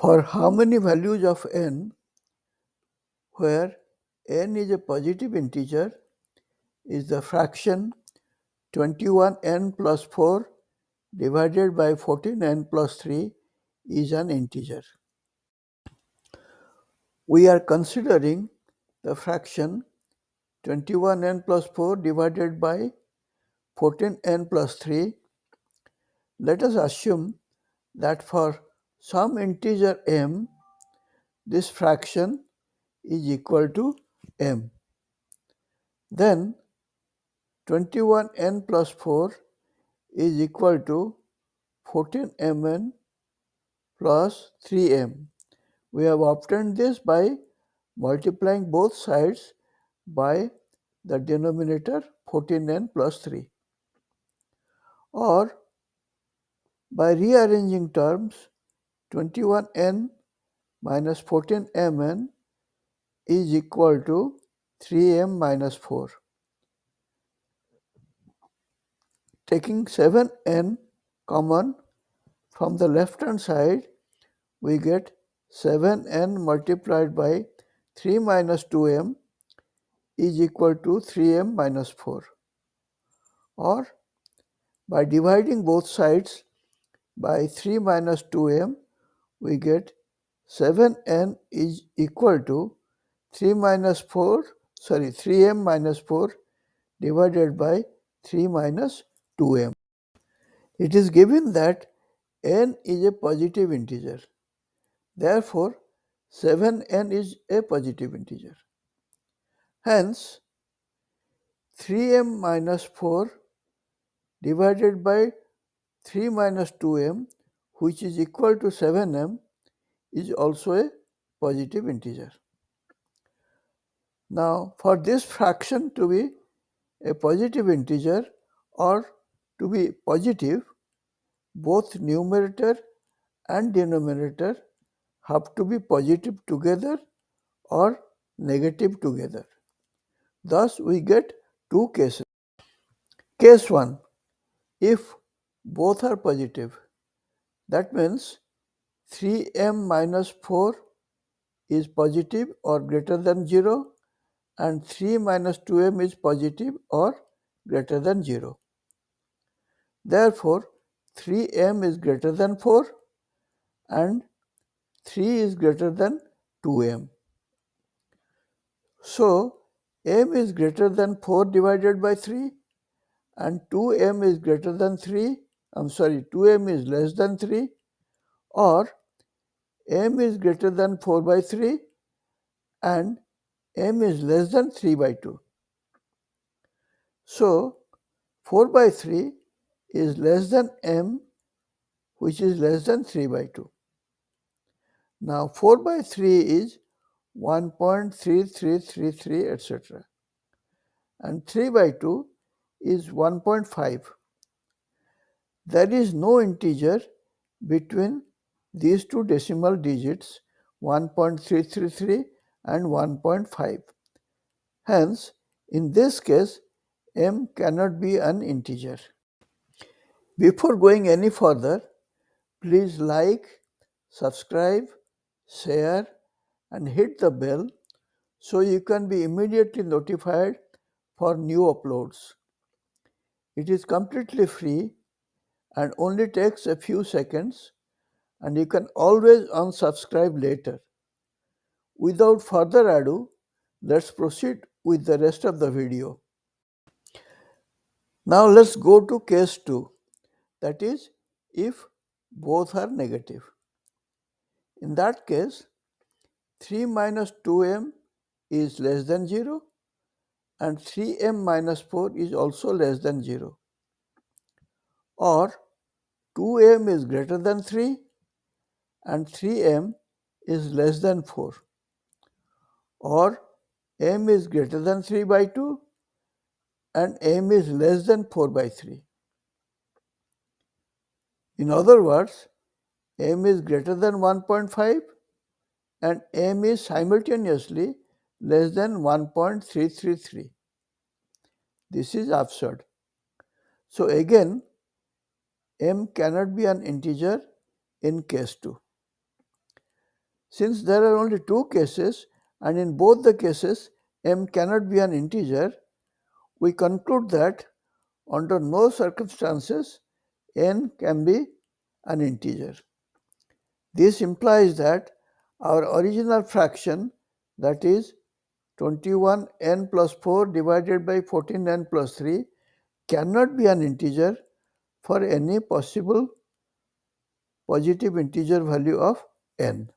For how many values of n where n is a positive integer is the fraction 21n plus 4 divided by 14n plus 3 is an integer. We are considering the fraction 21n plus 4 divided by 14n plus 3. Let us assume that for some integer m, this fraction is equal to m. Then 21n plus 4 is equal to 14mn plus 3m. We have obtained this by multiplying both sides by the denominator 14n plus 3, or by rearranging terms 21n minus 14mn is equal to 3m minus 4. Taking 7n common from the left hand side, we get 7n multiplied by 3 minus 2m is equal to 3m minus 4. Or by dividing both sides by 3 minus 2m, we get 7n is equal to 3m minus 4 divided by 3 minus 2m. It is given that n is a positive integer. Therefore, 7n is a positive integer. Hence, 3m minus 4 divided by 3 minus 2m, which is equal to 7m, is also a positive integer. Now, for this fraction to be a positive integer or to be positive, both numerator and denominator have to be positive together or negative together. Thus, we get two cases. Case 1, if both are positive, that means 3m minus 4 is positive or greater than 0 and 3 minus 2m is positive or greater than 0. Therefore, 3m is greater than 4 and 3 is greater than 2m. So, m is greater than 4 divided by 3 and 2m is greater than 2m is less than 3, or m is greater than 4 by 3 and m is less than 3 by 2. So, 4 by 3 is less than m, which is less than 3 by 2. Now, 4 by 3 is 1.3333, etc. and 3 by 2 is 1.5. There is no integer between these two decimal digits 1.333 and 1.5. Hence, in this case, m cannot be an integer. Before going any further, please like, subscribe, share and hit the bell so you can be immediately notified for new uploads. It is completely free and only takes a few seconds, and you can always unsubscribe later. Without further ado, let's proceed with the rest of the video. Now let's go to case 2, that is, if both are negative. In that case, 3 minus 2m is less than 0 and 3m minus 4 is also less than 0, or 2m is greater than 3 and 3m is less than 4, or m is greater than 3 by 2 and m is less than 4 by 3. In other words, m is greater than 1.5 and m is simultaneously less than 1.333. This is absurd. So again, m cannot be an integer in case 2. Since there are only two cases and in both the cases m cannot be an integer, we conclude that under no circumstances n can be an integer. This implies that our original fraction, that is 21n plus 4 divided by 14n plus 3, cannot be an integer for any possible positive integer value of n.